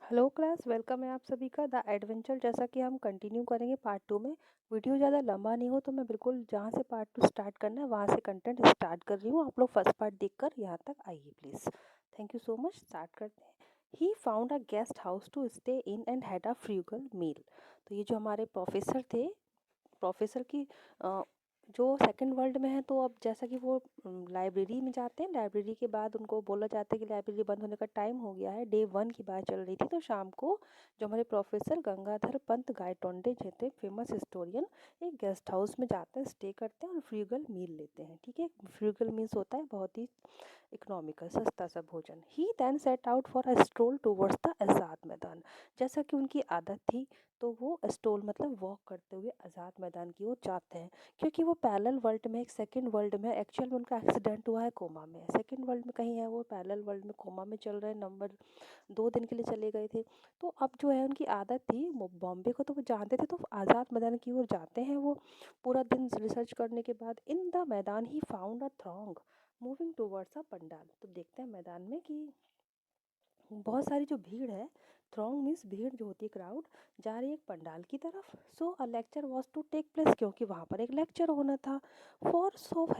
Hello class, welcome है आप सभी का द एडवेंचर। जैसा कि हम कंटिन्यू करेंगे पार्ट 2 में। वीडियो ज़्यादा लंबा नहीं हो तो मैं बिल्कुल जहाँ से पार्ट 2 स्टार्ट करना है वहाँ से कंटेंट स्टार्ट कर रही हूँ। आप लोग फर्स्ट पार्ट देखकर यहाँ तक आइए please. Thank you so much. Start करते हैं। He found a guest house to stay in and had a frugal meal. तो ये जो हमारे प्रोफेसर थे, प्रोफेसर की जो सेकंड वर्ल्ड में है, तो अब जैसा कि वो लाइब्रेरी में जाते हैं, लाइब्रेरी के बाद उनको बोला जाता है कि लाइब्रेरी बंद होने का टाइम हो गया है। डे 1 की बात चल रही थी। तो शाम को जो हमारे प्रोफेसर गंगाधर पंत गायटोंडे जो थे, फेमस हिस्टोरियन, एक गेस्ट हाउस में जाते हैं, स्टे करते हैं और फ्रूगल मील लेते हैं। ठीक है, फ्रूगल मील्स होता है बहुत ही इकोनॉमिकल, सस्ता सा भोजन। He then set out for a stroll towards the Azad Maidan. जैसा कि उनकी आदत थी, तो वो स्ट्रोल मतलब वॉक करते हुए आज़ाद मैदान की ओर जाते हैं। क्योंकि वो पैरेलल वर्ल्ड में, एक सेकंड वर्ल्ड में, एक्चुअल में उनका एक्सीडेंट हुआ है कोमा में, सेकंड वर्ल्ड में कहीं है, वो पैरेलल वर्ल्ड में कोमा में चल रहे हैं। नंबर 2 दिन के लिए चले गए थे। तो अब जो है उनकी आदत थी, बॉम्बे को तो वो जानते थे, तो आज़ाद मैदान की ओर जाते हैं वो पूरा दिन रिसर्च करने के बाद। इन द मैदान ही found a throng moving towards a pandal. तो देखते हैं मैदान में कि बहुत सारी जो भीड़ है, थ्रॉन्ग मीन्स भीड़ जो होती है, क्राउड, जा रही है एक पंडाल की तरफ। So a lecture was to take place, क्योंकि वहाँ पर एक लेक्चर होना था। फोर्स ऑफ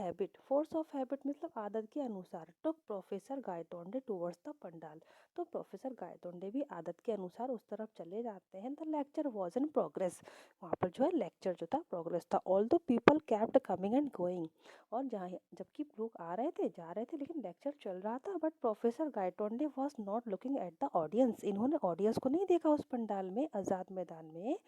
हैबिट मतलब आदत के अनुसार, तो professor Gaitonde towards the pandal. तो प्रोफेसर गायतोंडे भी आदत के अनुसार उस तरफ चले जाते हैं। The lecture was in progress. वहाँ पर जो है लेक्चर जो था प्रोग्रेस था। ऑल दो people kept coming and going. और जहाँ जबकि लोग आ रहे थे, जा रहे थे, लेकिन लेक्चर चल रहा था। But professor Gaitonde was not looking at the audience. इन्होंने ऑडियंस को नहीं देखा उस पंडाल में, आज़ाद मैदान में।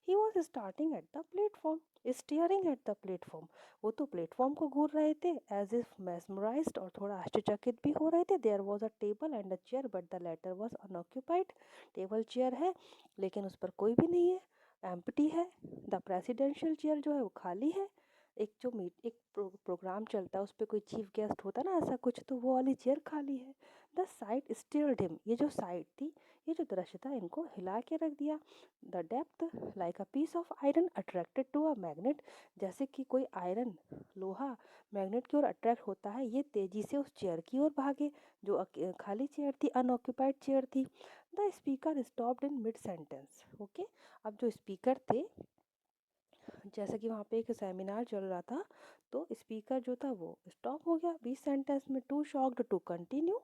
He was starting at the platform, staring at the platform. वो तो प्लेटफॉर्म को घूर रहे थे एज इफ mesmerized, और थोड़ा आश्चर्यचकित भी हो रहे थे। There was a table and a chair but the latter was unoccupied. Table chair है लेकिन उस पर कोई भी नहीं है, एम्प्टी है। द प्रेसिडेंशियल चेयर जो है वो खाली है। एक जो प्रोग्राम चलता है उस पर कोई चीफ गेस्ट होता है ना, ऐसा कुछ, तो वो वाली चेयर खाली है। The site stilled him. ये जो साइट थी, ये जो दृश्य था, इनको हिला के रख दिया। The depth like a piece of iron attracted to a magnet. जैसे कि कोई आयरन, लोहा, मैग्नेट की ओर अट्रैक्ट होता है, ये तेजी से उस चेयर की ओर भागे जो खाली चेयर थी, अनऑक्यूपाइड चेयर थी। The speaker stopped in mid sentence. Okay, अब जो स्पीकर थे, जैसा कि वहाँ पे एक सेमिनार चल रहा था, तो स्पीकर जो था वो स्टॉप हो गया 20 सेंटेंस में। टू शॉक्ड टू कंटिन्यू,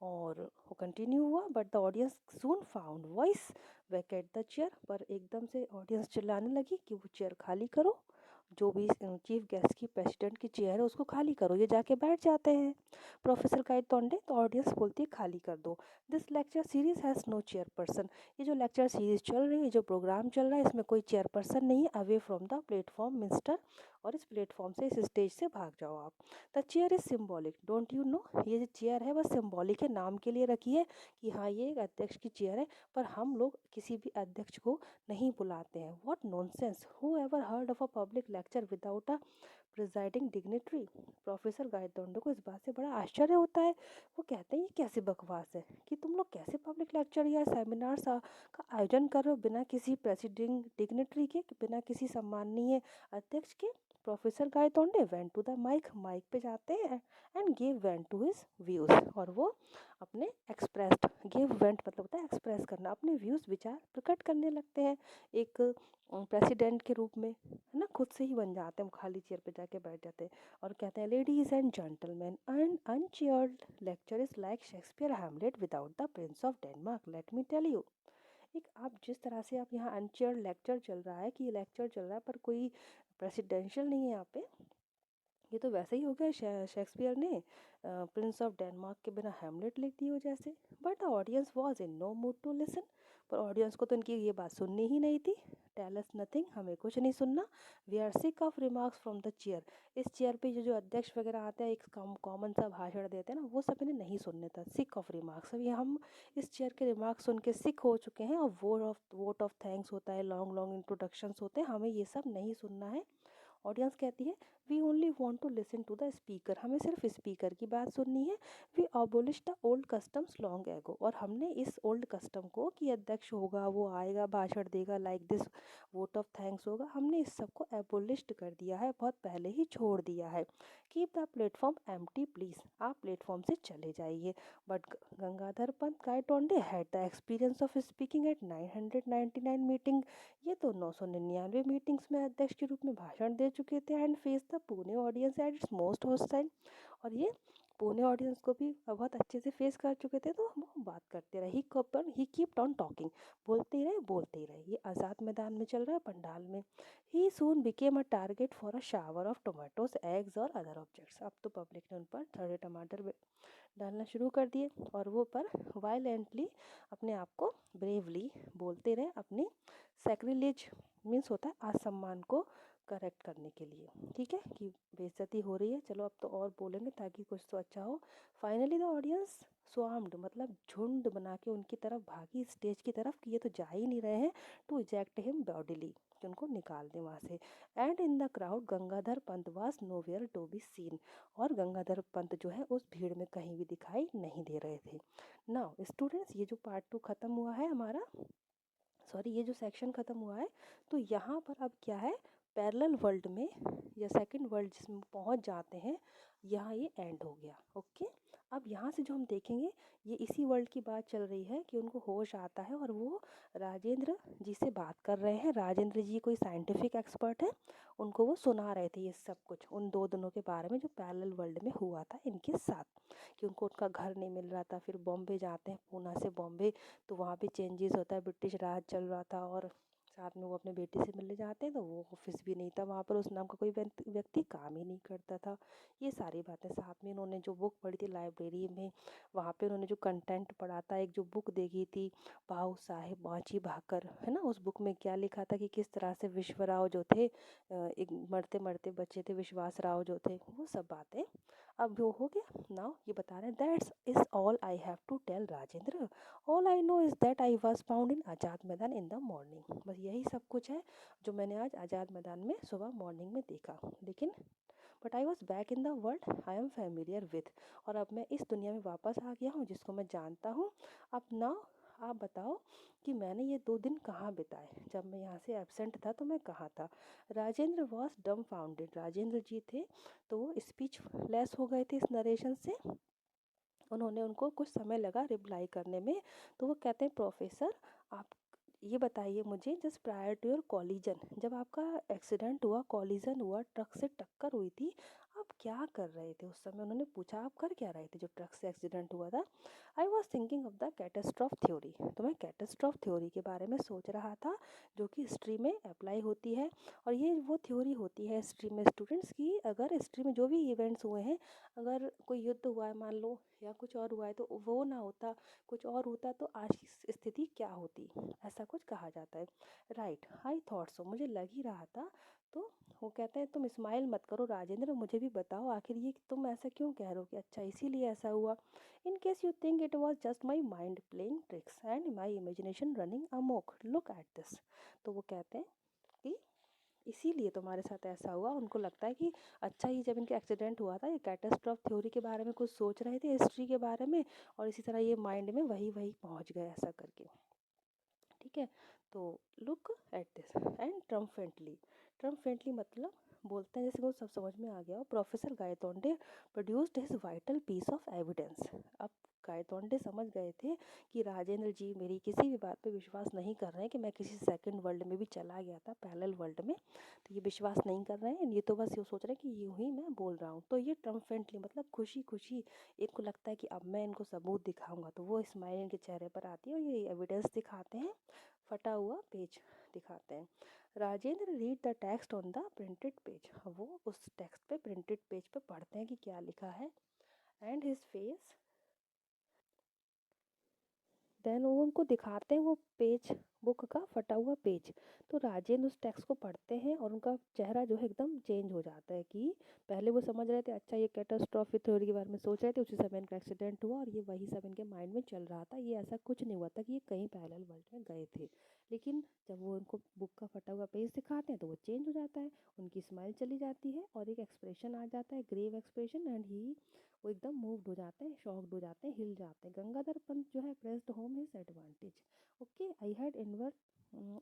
और वो कंटिन्यू हुआ। But the audience soon found voice Venkat the chair. पर एकदम से ऑडियंस चिल्लाने लगी कि वो चेयर खाली करो, जो भी चीफ गेस्ट की, प्रेसिडेंट की चेयर है उसको खाली करो। ये जाके बैठ जाते हैं प्रोफेसर गायतोंडे, तो ऑडियंस बोलती है खाली कर दो। This lecture series has no chair person. ये जो लेक्चर सीरीज चल रही है, जो प्रोग्राम चल रहा है, इसमें कोई चेयर पर्सन नहीं है। Away from the platform mister, और इस प्लेटफॉर्म से, इस स्टेज से भाग जाओ आप। The chair is symbolic, don't you know. ये जो चेयर है बस सिम्बॉलिक है, नाम के लिए रखी है कि हाँ ये एक अध्यक्ष की चेयर है, पर हम लोग किसी भी अध्यक्ष को नहीं बुलाते हैं। What nonsense, who ever heard of a public lecture without a presiding dignitary. Professor Gaitonde को इस बात से बड़ा आश्चर्य होता है। वो कहते हैं ये कैसी बकवास है कि तुम लोग कैसे पब्लिक लेक्चर या सेमिनार का आयोजन कर रहे हो बिना किसी प्रेसिडिंग डिग्नेटरी के, बिना किसी सम्माननीय अध्यक्ष के। Professor Gaitonde went to the mic, mic पे जाते हैं, and give vent to his views, और वो अपने एक्सप्रेस्ड, गिव वेंट मतलब होता है एक्सप्रेस करना, अपने व्यूज, विचार प्रकट करने लगते हैं एक प्रेसिडेंट के रूप में, है ना, खुद से ही बन जाते हैं, खाली चेयर पे जाके बैठ जाते हैं। और कहते हैं ladies and gentleman, an unchaired lecture is like Shakespeare Hamlet without the prince of Denmark, let me tell you. एक आप जिस तरह से, आप यहाँ अनचेयर्ड लेक्चर चल रहा है, कि ये लेक्चर चल रहा है पर कोई प्रेसिडेंशियल नहीं है यहाँ पे, ये तो वैसे ही हो गया शेक्सपियर ने प्रिंस ऑफ डेनमार्क के बिना हैमलेट लिख दी हो जैसे। But the audience was in no mood to listen. पर ऑडियंस को तो इनकी ये बात सुननी ही नहीं थी। टेल अस नथिंग, हमें कुछ नहीं सुनना। We are sick of remarks from the chair. इस चेयर पे जो जो अध्यक्ष वगैरह आते हैं, एक कॉमन सा भाषण देते हैं ना, वो सब इन्हें नहीं सुनने था। सिक ऑफ रिमार्क्स, अभी हम इस चेयर के रिमार्क्स सुन के सिक हो चुके हैं। और वोट ऑफ थैंक्स होता है, लॉन्ग लॉन्ग इंट्रोडक्शंस होते हैं, हमें ये सब नहीं सुनना है। ऑडियंस कहती है we only want to listen to the speaker, हमें सिर्फ स्पीकर की बात सुननी है। We abolish the old customs long ago, और हमने इस ओल्ड कस्टम को कि अध्यक्ष होगा, वो आएगा भाषण देगा, like this vote of thanks होगा, हमने इस सब को एबोलिश्ड कर दिया है, बहुत पहले ही छोड़ दिया है। Keep the platform empty please, आप प्लेटफॉर्म से चले जाइए। But Gangadhar Pant Gaitonde had the experience of speaking at 999 meeting, ये तो 999 मीटिंग्स में अध्यक्ष के रूप में भाषण दे चुके थे। And face the Pune audience at its most hostile, और ये पुणे ऑडियंस को भी बहुत अच्छे से फेस कर चुके थे, तो वो बात करते रहे। ही कीप्ड ऑन टॉकिंग, बोलते ही रहे बोलते ही रहे। ये आज़ाद मैदान में चल रहा है, पंडाल में। He soon became a target for a shower of tomatoes, eggs और अदर ऑब्जेक्ट्स, अब तो पब्लिक ने उन पर थोड़े टमाटर डालना शुरू कर दिए, और वो पर वायलेंटली अपने आप को ब्रेवली बोलते रहे, अपनी सैक्रिलेज मीन्स होता है असम्मान को करेक्ट करने के लिए, ठीक है, कि बेइज्जती हो रही है, चलो अब तो और बोलेंगे ताकि कुछ तो अच्छा हो। फाइनली द ऑडियंस स्वाम्ड, मतलब झुंड बना के उनकी तरफ भागी, स्टेज की तरफ, कि ये तो जा ही नहीं रहे हैं, टू इजेक्ट हिम बॉडीली, कि उनको निकाल दें वहाँ से। And in the crowd Gangadhar Pant was nowhere to be seen, और गंगाधर पंत जो है उस भीड़ में कहीं भी दिखाई नहीं दे रहे थे। नाउ स्टूडेंट्स, ये जो पार्ट 2 ख़त्म हुआ है हमारा, सॉरी ये जो सेक्शन ख़त्म हुआ है, तो यहाँ पर अब क्या है, पैरेलल वर्ल्ड में या सेकंड वर्ल्ड जिसमें पहुँच जाते हैं, यहाँ ये एंड हो गया। ओके, अब यहाँ से जो हम देखेंगे, ये इसी वर्ल्ड की बात चल रही है कि उनको होश आता है और वो राजेंद्र जी से बात कर रहे हैं। राजेंद्र जी कोई साइंटिफिक एक्सपर्ट है, उनको वो सुना रहे थे ये सब कुछ उन दो दिनों के बारे में जो पैरेलल वर्ल्ड में हुआ था इनके साथ, कि उनको उनका घर नहीं मिल रहा था। फिर बॉम्बे जाते हैं, पूना से बॉम्बे, तो वहाँ भी चेंजेस होता है, ब्रिटिश राज चल रहा था, और साथ में वो अपने बेटे से मिलने जाते हैं, तो वो ऑफिस भी नहीं था वहाँ पर, उस नाम का कोई व्यक्ति काम ही नहीं करता था। ये सारी बातें, साथ में उन्होंने जो बुक पढ़ी थी लाइब्रेरी में, वहाँ पे उन्होंने जो कंटेंट पढ़ा था, एक जो बुक देखी थी भाऊ साहेब बाँची भाकर, है ना, उस बुक में क्या लिखा था कि किस तरह से विश्वराव जो थे एक मरते मरते बचे थे, विश्वास राव जो थे, वो सब बातें अब वो हो गया। नाउ ये बता रहे हैं, that's is all I have to tell Rajendra, all I know is that I was found in Azad Maidan in the morning, बस यही सब कुछ है जो मैंने आज आज़ाद मैदान में सुबह मॉर्निंग में देखा। लेकिन but I was back in the world I am familiar with, और अब मैं इस दुनिया में वापस आ गया हूँ जिसको मैं जानता हूँ। अब नाउ आप बताओ कि मैंने ये 2 दिन कहाँ बिताए, जब मैं यहाँ से एबसेंट था तो मैं कहाँ था। राजेंद्र वॉज डम फाउंडेड, राजेंद्र जी थे तो वो स्पीच लेस हो गए थे इस नरेशन से, उन्होंने उनको कुछ समय लगा रिप्लाई करने में। तो वो कहते हैं, प्रोफेसर आप ये बताइए मुझे, just prior to your collision, जब आपका एक्सीडेंट हुआ, कॉलिजन हुआ, ट्रक से टक्कर हुई थी, आप क्या कर रहे थे उस समय। उन्होंने पूछा आप कर क्या रहे थे जो ट्रक से एक्सीडेंट हुआ था। I was thinking of the catastrophe theory, तो मैं कैटास्ट्रॉफ थ्योरी के बारे में सोच रहा था, जो कि हिस्ट्री में अप्लाई होती है। और ये वो थ्योरी होती है हिस्ट्री में स्टूडेंट्स की, अगर हिस्ट्री में जो भी इवेंट्स हुए हैं, अगर कोई युद्ध हुआ है मान लो, या कुछ और हुआ है, तो वो ना होता, कुछ और होता, तो आज की स्थिति क्या होती, ऐसा कुछ कहा जाता है। राइट, आई थॉट सो, मुझे लग ही रहा था। तो वो कहते हैं, तुम स्माइल मत करो राजेंद्र, मुझे भी बताओ आखिर ये तुम ऐसा क्यों कह रहे हो कि अच्छा इसीलिए ऐसा हुआ। In case you think it was just my mind playing tricks and my imagination running Amok, look at this. तो वो कहते हैं कि इसीलिए तुम्हारे साथ ऐसा हुआ, उनको लगता है कि अच्छा ही जब इनका एक्सीडेंट हुआ था, ये कैटास्ट्रॉफ थ्योरी के बारे में कुछ सोच रहे थे हिस्ट्री के बारे में, और इसी तरह ये माइंड में वही वही पहुंच गए ऐसा करके, ठीक है। तो लुक एट दिस एंड ट्रम्फेंटली, ट्रम्फेंटली मतलब बोलते हैं जैसे वो सब समझ में आ गया हो, professor Gaitonde produced his vital piece of evidence. अब गायतोंडे समझ गए थे कि राजेंद्र जी मेरी किसी भी बात पे विश्वास नहीं कर रहे हैं, कि मैं किसी सेकंड वर्ल्ड में भी चला गया था, पैरेलल वर्ल्ड में, तो ये विश्वास नहीं कर रहे हैं, ये तो बस ये सोच रहे हैं कि यूं ही मैं बोल रहा हूँ। तो ये ट्रम्फेंटली मतलब खुशी खुशी, इनको लगता है कि अब मैं इनको सबूत दिखाऊंगा, तो वो स्माइल इनके चेहरे पर आती है और ये एविडेंस दिखाते हैं, फटा हुआ पेज दिखाते हैं। Rajendra read the text on the printed page, वो उस टेक्स्ट पे प्रिंटेड पेज पे पढ़ते हैं कि क्या लिखा है। एंड हिज फेस देन वो उनको दिखाते हैं वो पेज, बुक का फटा हुआ पेज। तो राजेंद्र उस टेक्स्ट को पढ़ते हैं और उनका चेहरा जो है एकदम चेंज हो जाता है कि पहले वो समझ रहे थे अच्छा ये कैटास्ट्रॉफी थ्योरी के बारे में सोच रहे थे, उसी समय इनका एक्सीडेंट हुआ और ये वही सब इनके माइंड में चल रहा था, ये ऐसा कुछ नहीं हुआ था कि ये कहीं पैरेलल वर्ल्ड में गए थे। लेकिन जब वो उनको बुक का फटा हुआ पेज दिखाते हैं तो वो चेंज हो जाता है, उनकी स्माइल चली जाती है और एक एक्सप्रेशन आ जाता है, ग्रेव एक्सप्रेशन, एंड ही वो एकदम मूव्ड हो जाते हैं, शॉक्ड हो जाते हैं, हिल जाते हैं। गंगाधर पंत जो है pressed home his advantage, okay I had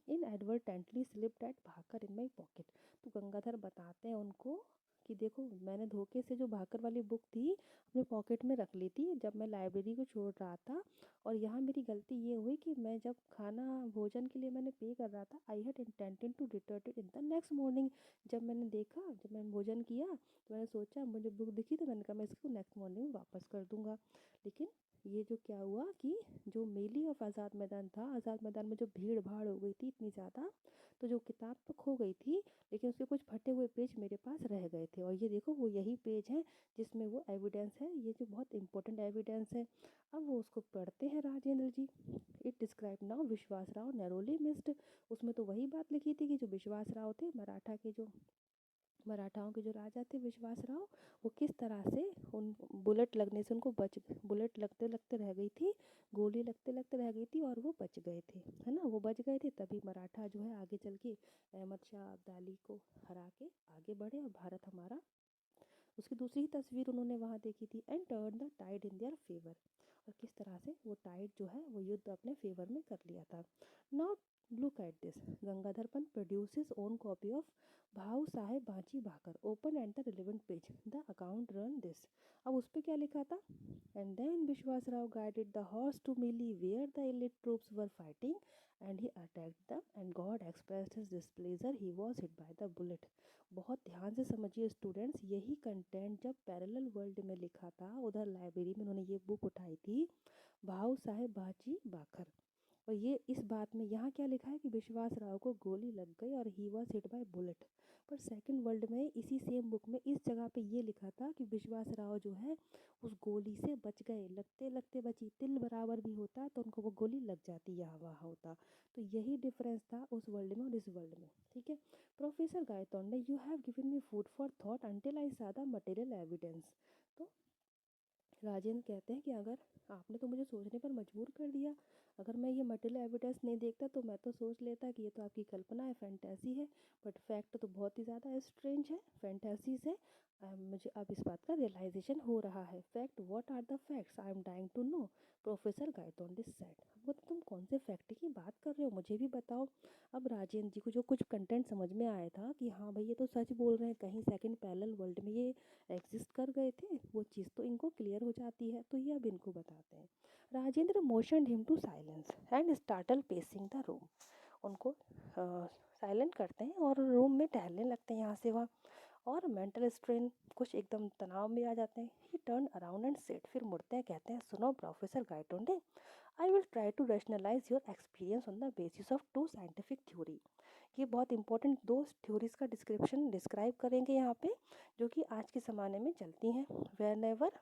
inadvertently slipped at bakhar in my pocket. तो गंगाधर बताते हैं उनको कि देखो मैंने धोखे से जो भाकर वाली बुक थी अपने पॉकेट में रख ली थी जब मैं लाइब्रेरी को छोड़ रहा था, और यहाँ मेरी गलती ये हुई कि मैं जब खाना भोजन के लिए मैंने पे कर रहा था, I had intended to return it in the next morning. जब मैंने देखा, जब मैंने भोजन किया तो मैंने सोचा, मुझे बुक दिखी तो मैंने कहा मैं इसको नेक्स्ट मॉर्निंग वापस कर दूंगा। लेकिन ये जो क्या हुआ कि जो मेली ऑफ आज़ाद मैदान था, आज़ाद मैदान में जो भीड़ भाड़ हो गई थी इतनी ज़्यादा, तो जो किताब तो खो गई थी लेकिन उसके कुछ फटे हुए पेज मेरे पास रह गए थे, और ये देखो वो यही पेज है जिसमें वो एविडेंस है, ये जो बहुत इंपॉर्टेंट एविडेंस है। अब वो उसको पढ़ते हैं राजेंद्र जी। इट डिस्क्राइब नाउ विश्वास राव नैरोली मिस्ड। उसमें तो वही बात लिखी थी कि जो विश्वास राव थे, मराठाओं के जो राजा थे विश्वास राव, वो किस तरह से उन बुलेट लगने से उनको बुलेट लगते लगते रह गई थी, गोली लगते लगते रह गई थी और वो बच गए थे, है ना, वो बच गए थे, तभी मराठा जो है आगे चल के अहमद शाह अब्दाली को हरा के आगे बढ़े और भारत हमारा। उसकी दूसरी ही तस्वीर उन्होंने वहाँ देखी थी, and turn the tied in their favour. और किस तरह से वो टाइड जो है वो युद्ध अपने फेवर में कर लिया था। Now look at this, Gangadhar Pant produces own copy of Bhau Saheb बाची bakhar, open at the relevant page, the account ran this. अब उस पर क्या लिखा था, and then Vishwas Rao guided the horse to melee where the elite troops were fighting and he attacked them and God expressed his displeasure, he was hit by the bullet। बहुत ध्यान से समझिए स्टूडेंट्स, यही कंटेंट जब पैरेलल वर्ल्ड में लिखा था, उधर लाइब्रेरी में उन्होंने ये बुक उठाई थी भाऊ साहेब बाची बाखर, और ये इस बात में यहाँ क्या लिखा है कि विश्वास राव को गोली लग गई और he was hit by bullet. पर सेकंड वर्ल्ड में इसी सेम बुक में इस जगह पे ये लिखा था कि विश्वास राव जो है उस गोली से बच गए, लगते लगते बची, तिल बराबर भी होता तो उनको वो गोली लग जाती, यहाँ वहाँ होता। तो यही डिफरेंस था उस वर्ल्ड में और इस वर्ल्ड में, ठीक है। Professor Gaitonde, you have given me food for thought until I सा द मटेरियल एविडेंस। तो राजेंद्र कहते हैं कि अगर आपने तो मुझे सोचने पर मजबूर कर दिया, अगर मैं ये मटेरियल एविडेंस नहीं देखता तो मैं तो सोच लेता कि ये तो आपकी कल्पना है, फैंटेसी है, बट फैक्ट तो बहुत ही ज़्यादा स्ट्रेंज है, फैंटेसी से मुझे अब इस बात का रियलाइजेशन हो रहा है। Fact, what are the facts I am dying to know, professor Gaitonde said. वो तुम कौन से फैक्ट की बात कर रहे हो, मुझे भी बताओ। अब राजेंद्र जी को जो कुछ कंटेंट समझ में आया था कि हाँ भाई ये तो सच बोल रहे हैं, कहीं सेकंड पैरेलल वर्ल्ड में ये एग्जिस्ट कर गए थे, वो चीज़ तो इनको क्लियर हो जाती है, तो ये अब इनको बताते हैं। Rajendra motioned him to silence and started pacing the room. उनको साइलेंट करते हैं और रूम में टहलने लगते हैं यहाँ से वहाँ, और मेंटल स्ट्रेन, कुछ एकदम तनाव में आ जाते हैं। He turn around and set, फिर मुड़ते हैं, कहते हैं सुनो professor Gaitonde, I will try to rationalise your experience on the basis of two scientific theory. ये बहुत इंपॉर्टेंट दो थ्योरीज का डिस्क्राइब करेंगे यहाँ पे, जो कि आज के ज़माने में चलती हैं। When ever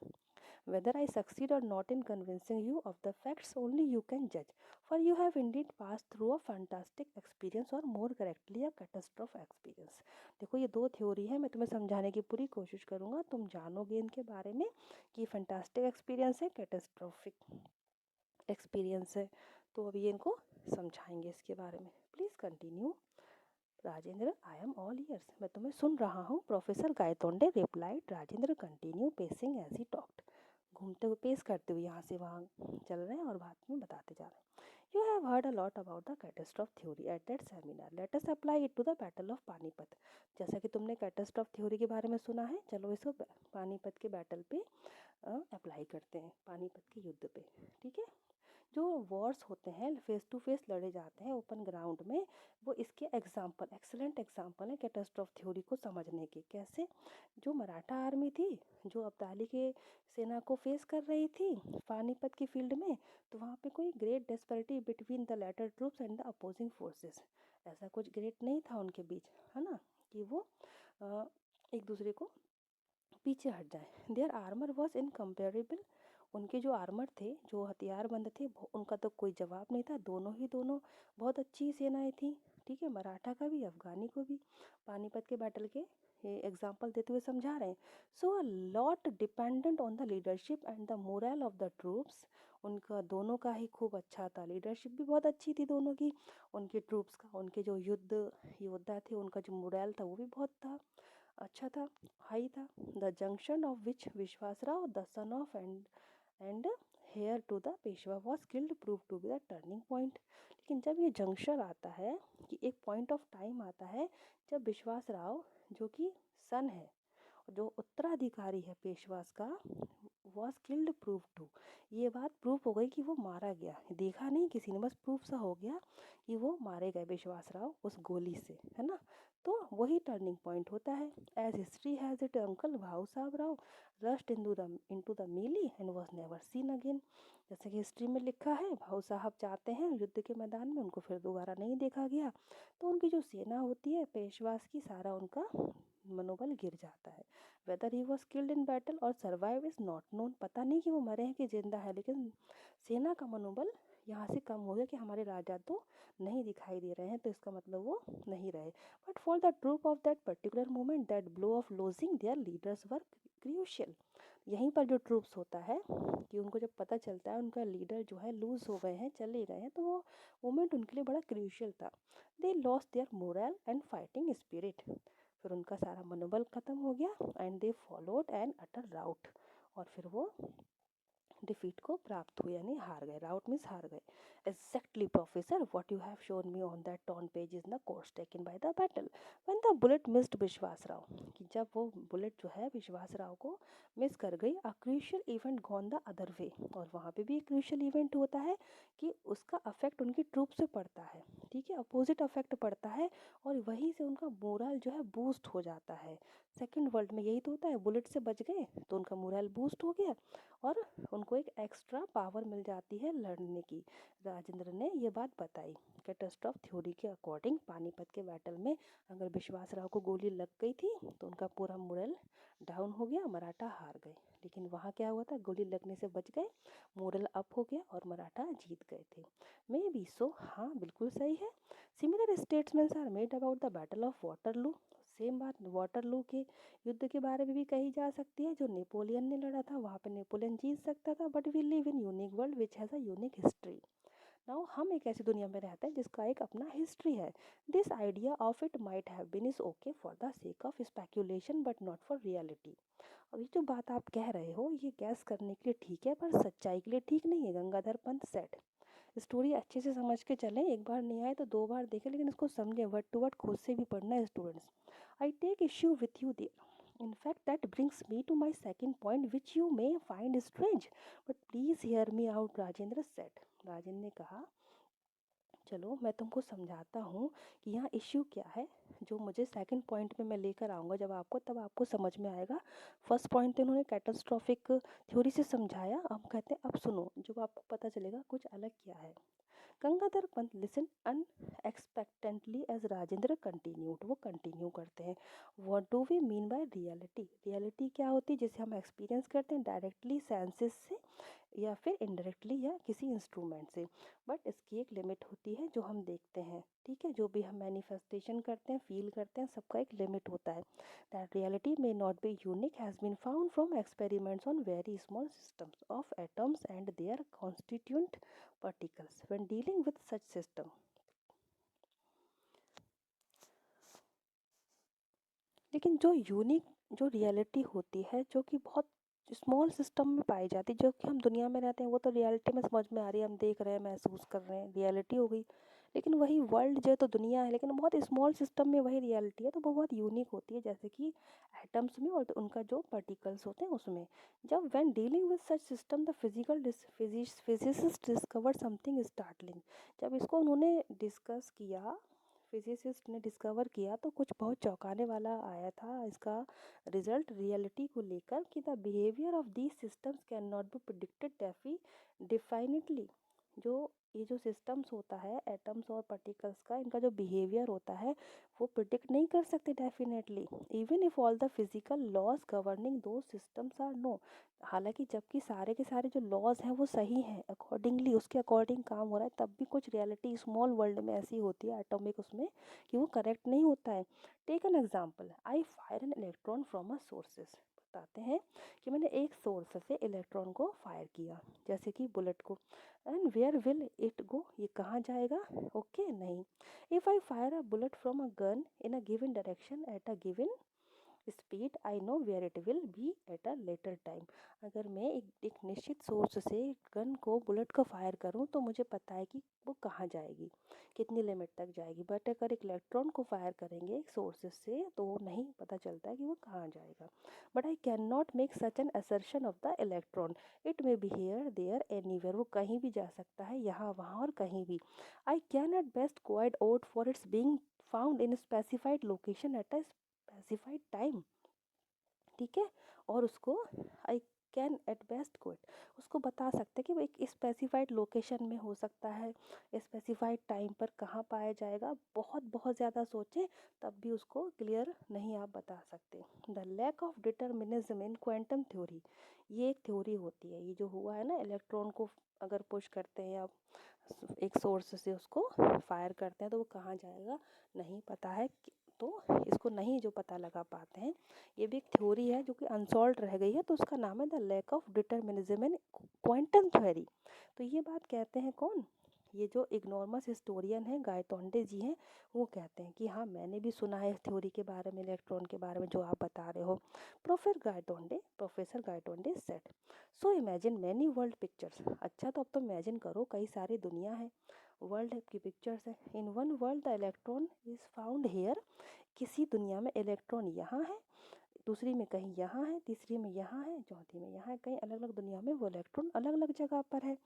whether I succeed or not in convincing you of the facts only you can judge, for you have indeed passed through a fantastic experience or more correctly a catastrophe experience। देखो ये दो theory है, मैं तुम्हें समझाने की पूरी कोशिश करूँगा, तुम जानोगे इनके बारे में कि फैंटास्टिक एक्सपीरियंस है, कैटास्ट्रोफिक एक्सपीरियंस है। तो अभी इनको समझाएंगे इसके बारे में, please continue. Rajendra, I am all ears, मैं तुम्हें सुन रहा हूँ, professor Gaitonde replied. Rajendra continue pacing as he talked, घूमते हुए पेस करते हुए यहाँ से वहाँ चल रहे हैं और बात में बताते जा रहे हैं। You have heard a lot about the catastrophe theory at that seminar, let us apply it to the battle of Panipat. जैसा कि तुमने कैटास्ट्रॉफ थ्योरी के बारे में सुना है, चलो इसको पानीपत के बैटल पे अप्लाई करते हैं, पानीपत के युद्ध पे, ठीक है। जो वॉर्स होते हैं फेस टू फेस लड़े जाते हैं ओपन ग्राउंड में, वो इसके एग्जाम्पल, एक्सलेंट एग्जाम्पल है कैटास्ट्रॉफ थ्योरी को समझने के। कैसे, जो मराठा आर्मी थी जो अब्दाली के सेना को फेस कर रही थी पानीपत की फील्ड में, तो वहाँ पे कोई great disparity between the latter troops and the opposing forces, ऐसा कुछ ग्रेट नहीं था उनके बीच, है ना, कि वो एक दूसरे को पीछे हट जाए। देयर आर्मर वॉज इनकम्पेरेबल, उनके जो आर्मर थे, जो हथियारबंद थे, उनका तो कोई जवाब नहीं था। दोनों ही दोनों बहुत अच्छी सेनाएं थी, ठीक है, मराठा का भी अफगानी को भी। पानीपत के बैटल के एग्जाम्पल देते हुए समझा रहे हैं। So a lot dependent on the leadership and the moral of the troops. उनका दोनों का ही खूब अच्छा था, लीडरशिप भी बहुत अच्छी थी दोनों की, उनके ट्रूप्स का, उनके जो योद्धा थे, उनका जो मोरल था वो भी बहुत था, अच्छा था, हाई था। The junction of which Vishwasrao the son of and heir to the Peshwa was killed prove to be the turning point. लेकिन जब ये जंक्शन आता है, कि एक पॉइंट ऑफ टाइम आता है जब विश्वास राव, जो कि सन है, जो उत्तराधिकारी है पेशवास का, वॉज किल्ड प्रूव टू, ये बात प्रूफ हो गई कि वो मारा गया, देखा नहीं किसी ने, बस प्रूफ सा हो गया कि वो मारे गए विश्वास राव उस गोली से, है ना। तो वही टर्निंग पॉइंट होता है। As history has it uncle Bhau Sahab Rao rushed into the melee and was never seen again. जैसे कि हिस्ट्री में लिखा है, भाऊ साहब जाते हैं युद्ध के मैदान में, उनको फिर दोबारा नहीं देखा गया। तो उनकी जो सेना होती है पेशवास की, सारा उनका मनोबल गिर जाता है। Weather he was killed in battle और सर्वाइव इज नॉट नोन, पता नहीं कि वो मरे हैं कि जिंदा है, लेकिन सेना का मनोबल यहाँ से कम हो गया कि हमारे राजा तो नहीं दिखाई दे रहे हैं, तो इसका मतलब वो नहीं रहे। But for the troop of that particular moment that blow of losing their leaders were crucial. यहीं पर जो ट्रूप्स होता है, कि उनको जब पता चलता है उनका लीडर जो है लूज हो गए हैं, चले गए हैं, तो वो मोमेंट उनके लिए बड़ा क्रूशियल था। They lost their moral and fighting spirit, फिर उनका सारा मनोबल ख़त्म हो गया। And they followed an utter rout, और फिर वो डिफीट को प्राप्त हुए, यानी हार गए। राउट मीन्स हार गए। Exactly professor, what you have shown me on that torn page is the course taken by the battle when the bullet missed Vishwas Rao, कि जब वो बुलेट जो है विश्वास राव को मिस कर गई। A crucial event gone the other वे, और वहाँ पे भी एक क्रूशियल इवेंट होता है कि उसका अफेक्ट उनकी ट्रूप से पड़ता है, ठीक है, अपोजिट अफेक्ट पड़ता है, और वहीं से उनका मोरल जो है बूस्ट हो जाता है। सेकेंड वर्ल्ड में यही तो होता है, बुलेट से बच गए तो उनका मोरल बूस्ट हो गया, और उनको एक एक्स्ट्रा पावर मिल जाती है लड़ने की। राजेंद्र ने ये बात बताई। कैटास्ट्रॉफ थ्योरी के अकॉर्डिंग पानीपत के बैटल में अगर विश्वास राव को गोली लग गई थी तो उनका पूरा मोरल डाउन हो गया, मराठा हार गए। लेकिन वहाँ क्या हुआ था, गोली लगने से बच गए, मोरल अप हो गया और मराठा जीत गए थे। मे बी सो, हाँ बिल्कुल सही है। Similar statements are made about the battle of Waterloo. Same बात वाटरलू के युद्ध के बारे में भी कही जा सकती है, जो नेपोलियन ने लड़ा था, वहाँ पे नेपोलियन जीत सकता था। But we live in unique world which has a unique history. Now हम एक ऐसी दुनिया में रहते हैं जिसका एक अपना हिस्ट्री है। This idea of it might have been is okay for the sake of speculation but not for reality. अब ये जो बात आप कह रहे हो, ये गैस करने के लिए ठीक है, पर सच्चाई के लिए ठीक नहीं है। गंगाधर पंत सेट, स्टोरी अच्छे से समझ के चलें, एक बार नहीं आए तो दो बार देखें, लेकिन इसको समझें, वर्ड टू वर्ड खुद से भी पढ़ना है students. I take issue with you there. In fact, that brings me to my second point, which you may find strange. But please hear me out, Rajendra said. Rajendra ने कहा, चलो मैं तुमको समझाता हूँ कि यहाँ इश्यू क्या है, जो मुझे सेकंड पॉइंट में मैं लेकर आऊँगा जब आपको, तब आपको समझ में आएगा। फर्स्ट पॉइंट तो उन्होंने कैटास्ट्रॉफिक थ्योरी से समझाया, अब कहते हैं अब सुनो, जब आपको पता चलेगा कुछ अलग क्या है। Gangadhar Pant listen unexpectantly as Rajendra continued, वो कंटिन्यू करते हैं। What do we mean by reality, reality क्या होती है, जिसे हम एक्सपीरियंस करते हैं डायरेक्टली सेंसेस से या फिर इनडायरेक्टली या किसी इंस्ट्रूमेंट से। बट इसकी एक लिमिट होती है जो हम देखते हैं, ठीक है, जो भी हम मैनिफेस्टेशन करते हैं, फील करते हैं, सबका एक लिमिट होता है। That reality may not be unique has been found from experiments on very small systems of atoms and their constituent particles when dealing with such system। लेकिन जो यूनिक, जो रियलिटी होती है, जो कि बहुत स्मॉल सिस्टम में पाई जाती है, जो कि हम दुनिया में रहते हैं, वो तो रियलिटी में समझ में आ रही है, हम देख रहे हैं, महसूस कर रहे हैं, रियलिटी हो गई। लेकिन वही वर्ल्ड जो तो दुनिया है, लेकिन बहुत स्मॉल सिस्टम में वही रियलिटी है, तो वो बहुत यूनिक होती है, जैसे कि एटम्स में और उनका जो पार्टिकल्स होते हैं उसमें। जब when dealing with such system the physicist discover something startling, जब इसको उन्होंने डिस्कस किया, फिजिसिस्ट ने डिस्कवर किया, तो कुछ बहुत चौंकाने वाला आया था इसका रिजल्ट रियलिटी को लेकर, कि the behaviour of these systems can not be predicted definitely. जो ये जो सिस्टम्स होता है एटम्स और पार्टिकल्स का, इनका जो बिहेवियर होता है वो प्रिडिक्ट नहीं कर सकते definitely, even if all the physical laws governing those systems are known. हालांकि जबकि सारे के सारे जो लॉज हैं वो सही हैं, अकॉर्डिंगली उसके अकॉर्डिंग काम हो रहा है, तब भी कुछ रियलिटी स्मॉल वर्ल्ड में ऐसी होती है एटॉमिक उसमें कि वो करेक्ट नहीं होता है। Take an example, I fire an electron from a sources. बताते हैं कि मैंने एक सोर्स से इलेक्ट्रॉन को फायर किया, जैसे कि बुलेट को, and where will it go, ये कहाँ जाएगा, ओके नहीं। If I fire a bullet from a gun in a given direction at a given speed, I know where it will be at a later time. अगर मैं एक निश्चित source से gun को, बुलेट को फायर करूं तो मुझे पता है कि वो कहाँ जाएगी, कितनी लिमिट तक जाएगी। बट अगर एक इलेक्ट्रॉन को फायर करेंगे एक सोर्सेस से तो नहीं पता चलता है कि वो कहाँ जाएगा। But I can not make such an assertion of the electron, it may be here there anywhere, वो कहीं भी जा सकता है, यहाँ वहाँ और कहीं भी। I can at best quite out for its being found in specified location at a specified time. ठीक है, और उसको I can at best quit, उसको बता सकते हैं कि वो एक स्पेसिफाइड लोकेशन में हो सकता है, स्पेसिफाइड टाइम पर कहाँ पाया जाएगा। बहुत बहुत ज़्यादा सोचें तब भी उसको क्लियर नहीं आप बता सकते। The lack of determinism in quantum theory, ये एक थ्योरी होती है, ये जो हुआ है ना, इलेक्ट्रॉन को अगर पुश करते हैं आप एक सोर्स से उसको फायर करते हैं तो वो कहाँ जाएगा नहीं पता है, तो इसको नहीं जो पता लगा पाते हैं। ये भी एक थ्योरी है जो कि अनसॉल्व रह गई है, तो उसका नाम है the lack of determinism in quantum theory. तो ये बात कहते हैं कौन, ये जो इग्नोर्मस हिस्टोरियन है गायतोंडे जी हैं, वो कहते हैं कि हाँ मैंने भी सुना है इस थ्योरी के बारे में, इलेक्ट्रॉन के बारे में जो आप बता रहे हो। Professor Gaitonde set, so imagine many world pictures. अच्छा तो अब तो इमेजिन करो कई सारी दुनिया है, वर्ल्ड की पिक्चर्स है। In one world the electron is found here, किसी दुनिया में इलेक्ट्रॉन यहाँ है, दूसरी में कहीं यहाँ है, तीसरी में यहाँ है, चौथी में यहाँ है, कहीं अलग अलग दुनिया में वो इलेक्ट्रॉन अलग अलग जगह पर है।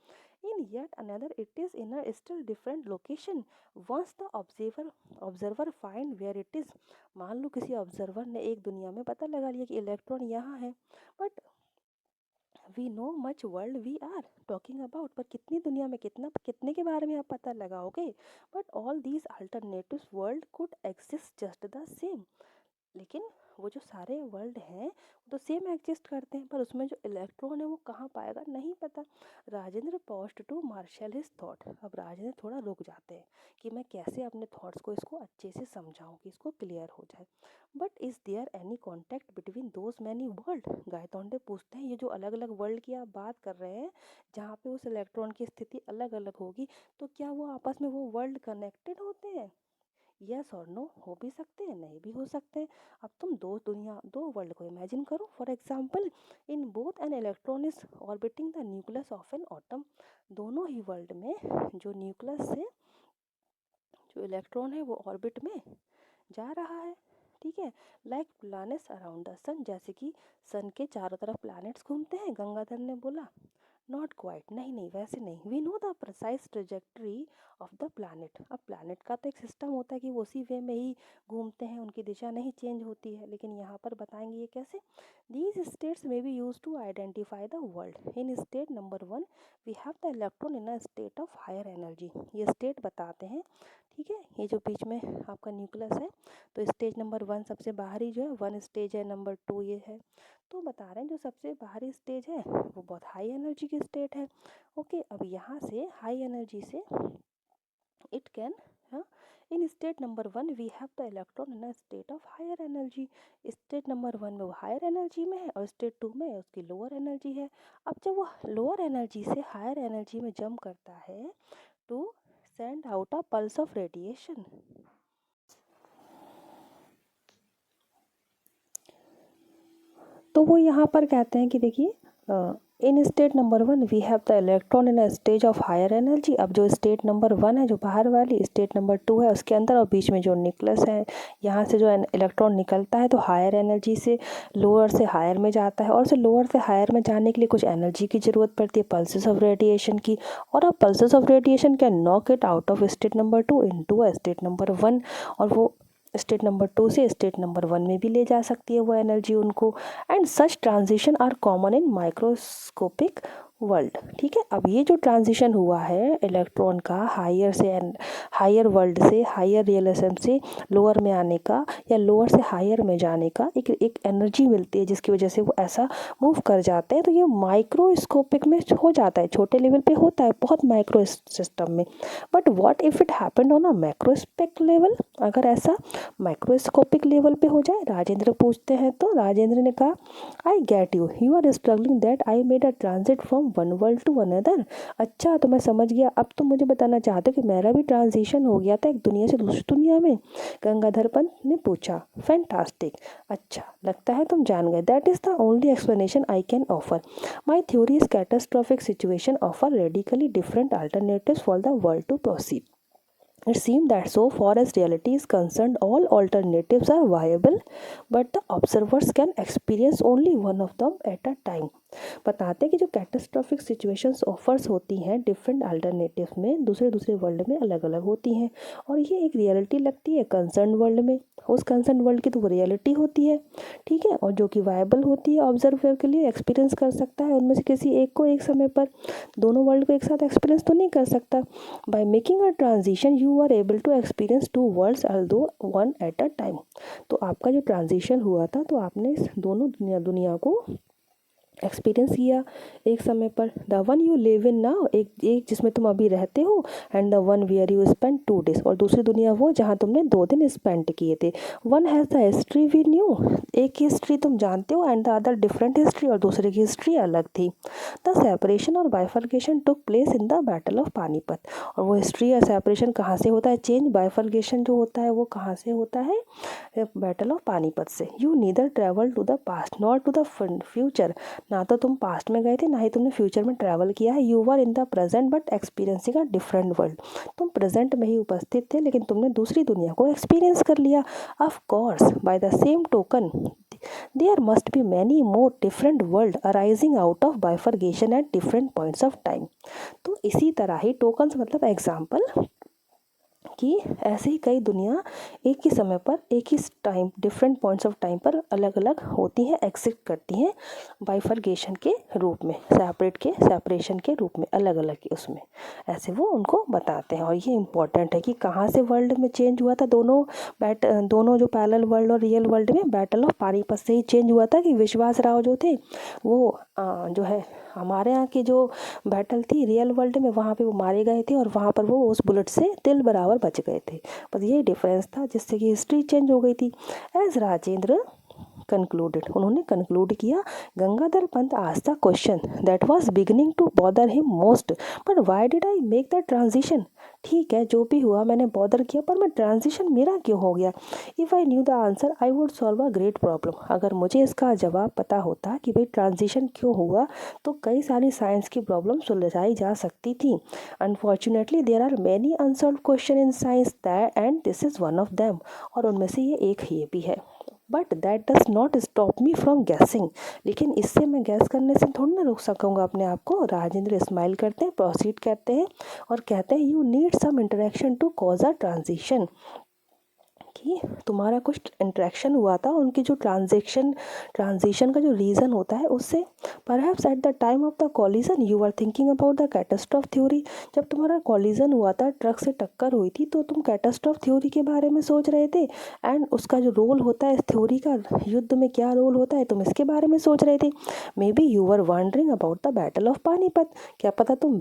In yet another it is in a still different location once the observer find where it is. मान लो किसी ऑब्जर्वर ने एक दुनिया में पता लगा लिया कि इलेक्ट्रॉन यहाँ है, but we know much world we are talking about, पर कितनी दुनिया में कितने के बारे में आप पता लगाओगे। But all these alternative world could exist just the same, लेकिन वो जो सारे वर्ल्ड हैं वो तो सेम एग्जिस्ट करते हैं, पर उसमें जो इलेक्ट्रॉन है वो कहाँ पाएगा नहीं पता। Rajendra paused to marshal his thought, अब राजेंद्र थोड़ा रुक जाते हैं कि मैं कैसे अपने थॉट्स को इसको अच्छे से समझाऊं कि इसको क्लियर हो जाए। But is there any contact between those many world, Gaitonde पूछते हैं ये जो अलग अलग वर्ल्ड की आप बात कर रहे हैं जहाँ पे उस इलेक्ट्रॉन की स्थिति अलग अलग होगी, तो क्या वो आपस में वो वर्ल्ड कनेक्टेड होते हैं। यस और नो, हो भी सकते हैं नहीं भी हो सकते हैं। अब तुम दो वर्ल्ड को इमेजिन करो। For example, in both an electron is orbiting the nucleus of an atom, दोनों ही वर्ल्ड में जो न्यूक्लियस से जो इलेक्ट्रॉन है वो ऑर्बिट में जा रहा है। ठीक है, लाइक प्लैनेट्स अराउंड द सन, जैसे कि सन के चारों तरफ प्लैनेट्स घूमते हैं, गंगाधर ने बोला। नॉट क्वाइट, नहीं नहीं वैसे नहीं। We know the precise trajectory of the planet, अब प्लानट का तो एक सिस्टम होता है कि वो उसी वे में ही घूमते हैं, उनकी दिशा नहीं चेंज होती है, लेकिन यहाँ पर बताएंगे ये कैसे। These states may be used to identify the world. In state number 1 we have the electron in a state of higher energy, ये स्टेट बताते हैं। ठीक है, ये जो बीच में आपका न्यूक्लियस है, तो स्टेज नंबर 1 सबसे बाहरी जो है 1 स्टेज है, नंबर 2 ये है। तो बता रहे हैं जो सबसे बाहरी स्टेज है वो बहुत हाई एनर्जी की स्टेट है। ओके, अब यहाँ से हाई एनर्जी से इट कैन, हाँ, in state number 1 we have the electron in a state of higher energy. State number 1 में वो हायर एनर्जी में है और स्टेट 2 में उसकी लोअर एनर्जी है। अब जब वो लोअर एनर्जी से हायर एनर्जी में जंप करता है to send out a pulse of radiation, तो वो यहाँ पर कहते हैं कि देखिए in state number 1 we have the electron in a stage of higher energy. अब जो स्टेट नंबर 1 है जो बाहर वाली, स्टेट नंबर 2 है उसके अंदर, और बीच में जो न्यूक्लियस है, यहाँ से जो इलेक्ट्रॉन निकलता है तो हायर एनर्जी से लोअर से हायर में जाता है, और से लोअर से हायर में जाने के लिए कुछ एनर्जी की ज़रूरत पड़ती है, पल्सेस ऑफ रेडिएशन की। और अब pulses of radiation can knock it out of state number 2 into a state number 1, और वो स्टेट नंबर 2 से स्टेट नंबर 1 में भी ले जा सकती है वो एनर्जी उनको। And such transition are common in microscopic world. ठीक है, अब ये जो ट्रांजिशन हुआ है इलेक्ट्रॉन का हायर वर्ल्ड से, हायर रियलिज्म से लोअर में आने का, या लोअर से हायर में जाने का, एक एनर्जी मिलती है जिसकी वजह से वो ऐसा मूव कर जाते हैं। तो ये माइक्रोस्कोपिक में हो जाता है, छोटे लेवल पे होता है, बहुत माइक्रो सिस्टम में। But what if it happened on a macroscopic level, अगर ऐसा माइक्रोस्कोपिक लेवल पे हो जाए? राजेंद्र पूछते हैं। तो राजेंद्र ने कहा, I get you, you are struggling that I made a transit from one world to another. अच्छा, तो मैं समझ गया, अब तुम मुझे बताना चाहते हो कि मेरा भी ट्रांजिशन हो गया था एक दुनिया से दूसरी दुनिया में? गंगाधर पंत ने पूछा। फैंटास्टिक, अच्छा लगता है तुम जान गए। That is the only explanation I can offer. My theory is catastrophic situation offer radically different alternatives for the world to proceed. It seems that so far as reality is concerned, all alternatives are viable, but the observers can experience only one of them at a time. बताते हैं कि जो catastrophic situations offers होती हैं different alternative में, दूसरे world में अलग अलग होती हैं, और ये एक रियलिटी लगती है कंसर्न वर्ल्ड में। उस कंसर्न वर्ल्ड की तो वो रियलिटी होती है, ठीक है, और जो कि वायबल होती है ऑब्जर्वर के लिए, एक्सपीरियंस कर सकता है उनमें से किसी एक को एक समय पर। दोनों वर्ल्ड को एक साथ एक्सपीरियंस तो नहीं कर सकता। By making a transition you are able to experience two worlds although one at a time. तो आपका जो ट्रांजिशन हुआ था, तो आपने इस दोनों दुनिया को एक्सपीरियंस किया एक समय पर। The one you live in now, एक जिसमें तुम अभी रहते हो, and the one where you spend 2 days, और दूसरी दुनिया वो जहाँ तुमने 2 दिन स्पेंड किए थे। One has the history we knew, एक की हिस्ट्री तुम जानते हो, and the other different history, और दूसरे की हिस्ट्री अलग थी। द सेपरेशन और bifurcation took place in the battle of Panipat. और वो हिस्ट्री या सेपरेशन कहाँ से होता है चेंज, बाइफर्केशन जो होता है वो कहाँ से होता है? बैटल ऑफ पानीपत से। You neither travel to the past not to the future, ना तो तुम पास्ट में गए थे, ना ही तुमने फ्यूचर में ट्रैवल किया है। You were in the present but experiencing a different world, तुम प्रेजेंट में ही उपस्थित थे लेकिन तुमने दूसरी दुनिया को एक्सपीरियंस कर लिया। Of course by the same token there must be many more different world arising out of bifurcation at different points of time. तो इसी तरह ही टोकन्स मतलब एग्जाम्पल कि ऐसे ही कई दुनिया एक ही समय पर, एक ही time, different points of time पर अलग अलग होती हैं, एग्जिस्ट करती हैं बाइफर्केशन के रूप में, सेपरेशन के रूप में, अलग अलग के उसमें ऐसे वो उनको बताते हैं। और ये इम्पॉर्टेंट है कि कहाँ से वर्ल्ड में चेंज हुआ था, दोनों जो पैरेलल वर्ल्ड और रियल वर्ल्ड में बैटल ऑफ पानीपत से ही चेंज हुआ था। कि विश्वास राव जो थे वो जो है हमारे यहाँ की जो बैटल थी रियल वर्ल्ड में, वहाँ पे वो मारे गए थे, और वहाँ पर वो उस बुलेट से तिल बराबर बच गए थे। बस यही डिफरेंस था जिससे कि हिस्ट्री चेंज हो गई थी। एज राजेंद्र कंक्लूडेड, उन्होंने कंक्लूड किया, Gangadhar Pant asked the question that was beginning to bother him most, but why did I make the transition. ठीक है, जो भी हुआ मैंने बॉदर किया, पर मैं ट्रांजिशन मेरा क्यों हो गया? If I knew the answer I would solve a great problem. अगर मुझे इसका जवाब पता होता कि भाई ट्रांजिशन क्यों हुआ, तो कई सारी साइंस की प्रॉब्लम सुलझाई जा सकती थी। Unfortunately there are many unsolve question in science that, and this is one of them, और उनमें से ये भी है। But that does not stop me from guessing, लेकिन इससे मैं गैस करने से थोड़ी ना रोक सकूँगा अपने आप को। राजेंद्र स्माइल करते हैं, प्रोसीड करते हैं और कहते हैं, you need some interaction to cause a transition, कि तुम्हारा कुछ इंटरेक्शन हुआ था, उनकी जो ट्रांजिशन का जो रीज़न होता है उससे। Perhaps at the time of the collision you are thinking about the catastrophe theory, जब तुम्हारा कॉलिजन हुआ था, ट्रक से टक्कर हुई थी, तो तुम कैटास्ट्रॉफ थ्योरी के बारे में सोच रहे थे, एंड उसका जो रोल होता है इस थ्योरी का, युद्ध में क्या रोल होता है, तुम इसके बारे में सोच रहे थे। Maybe you are wondering about the battle of Panipat, क्या पता तुम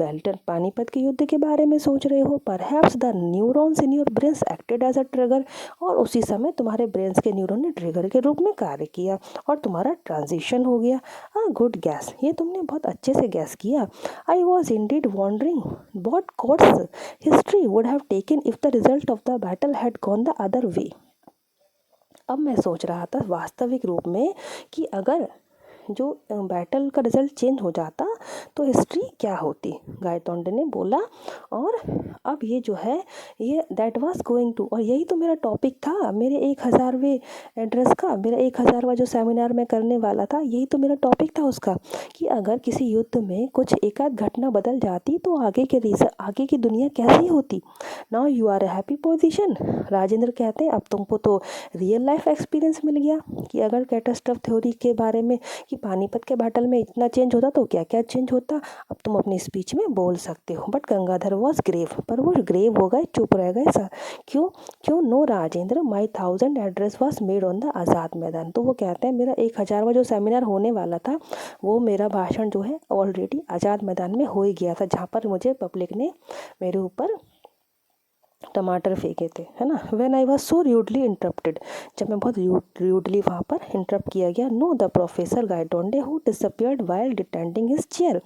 पानीपत के युद्ध के बारे में सोच रहे हो। Perhaps the neurons in your brains acted as a trigger, और उसी समय तुम्हारे ब्रेन्स के न्यूरॉन ने ट्रिगर के रूप में कार्य किया और तुम्हारा ट्रांजिशन हो गया। गुड गैस, ये तुमने बहुत अच्छे से गैस किया। I was indeed wondering what course history would have taken if the result of the battle had gone the other way. अब मैं सोच रहा था वास्तविक रूप में कि अगर जो बैटल का रिजल्ट चेंज हो जाता तो हिस्ट्री क्या होती, गायतोंडे ने बोला। और अब ये जो है ये दैट वाज गोइंग टू, और यही तो मेरा टॉपिक था मेरे 1000वें एड्रेस का, मेरा 1000वां जो सेमिनार में करने वाला था, यही तो मेरा टॉपिक था उसका, कि अगर किसी युद्ध में कुछ एक आध घटना बदल जाती तो आगे की दुनिया कैसी होती। Now you are a happy position. Rajendra कहते हैं अब तुमको तो रियल लाइफ एक्सपीरियंस मिल गया कि अगर कैटास्ट्रॉफ थ्योरी के बारे में, कि पानीपत के बैटल में इतना चेंज होता तो क्या क्या चेंज होता, अब तुम अपनी स्पीच में बोल सकते हो। बट गंगाधर वॉज ग्रेव, पर वो ग्रेव हो गए, चुप रह गए। क्यों क्यों? No Rajendra, my 1000 address was made on the Azad Maidan. तो वो कहते हैं मेरा 1000वां जो सेमिनार होने वाला था, वो मेरा भाषण जो है ऑलरेडी आज़ाद मैदान में हो ही गया था, जहाँ पर मुझे पब्लिक ने मेरे ऊपर टमाटर फेंके थे, है ना। When I was so rudely interrupted, जब मैं बहुत रूडली वहाँ पर इंटरप्ट किया गया। No, the professor Gaitonde who disappeared while attending his chair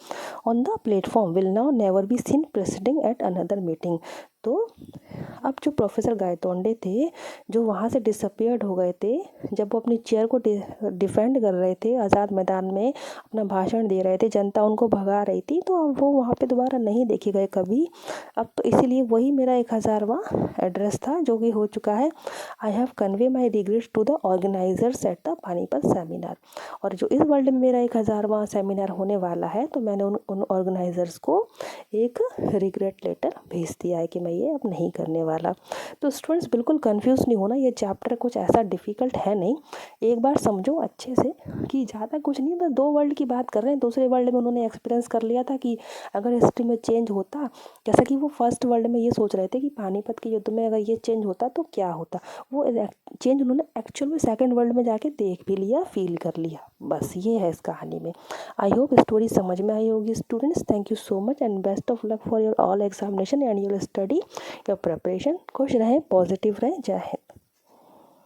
on the platform will now never be seen presiding at another meeting. तो अब जो प्रोफेसर गायतोंडे थे, जो वहाँ से डिसअपियर्ड हो गए थे, जब वो अपनी चेयर को डिफेंड कर रहे थे, आज़ाद मैदान में अपना भाषण दे रहे थे, जनता उनको भगा रही थी, तो अब वो वहाँ पे दोबारा नहीं देखे गए कभी। अब तो इसीलिए वही मेरा 1000वां एड्रेस था, जो कि हो चुका है। I have convey my regrets to the organisers at the Panipat seminar. और जो इस वर्ल्ड में मेरा 1000वां सेमिनार होने वाला है, तो मैंने उन ऑर्गेनाइजर्स को एक रिग्रेट लेटर भेज दिया है कि मैं ये अब नहीं करने वाला। तो स्टूडेंट्स बिल्कुल कंफ्यूज नहीं होना, ये चैप्टर कुछ ऐसा डिफ़िकल्ट है नहीं। एक बार समझो अच्छे से कि ज़्यादा कुछ नहीं, बस 2 वर्ल्ड की बात कर रहे हैं। दूसरे वर्ल्ड में उन्होंने एक्सपीरियंस कर लिया था कि अगर हिस्ट्री में चेंज होता, जैसा कि वो फर्स्ट वर्ल्ड में ये सोच रहे थे कि पानीपत के युद्ध में अगर ये चेंज होता तो क्या होता, वो चेंज उन्होंने एक्चुअल में सेकेंड वर्ल्ड में जाके देख भी लिया, फील कर लिया। बस ये है इस कहानी में। आई होप स्टोरी समझ में आई होगी students. Thank you so much and best of luck for your all examination and your study, your preparation. खुश रहें, पॉजिटिव रहें। जय हिंद।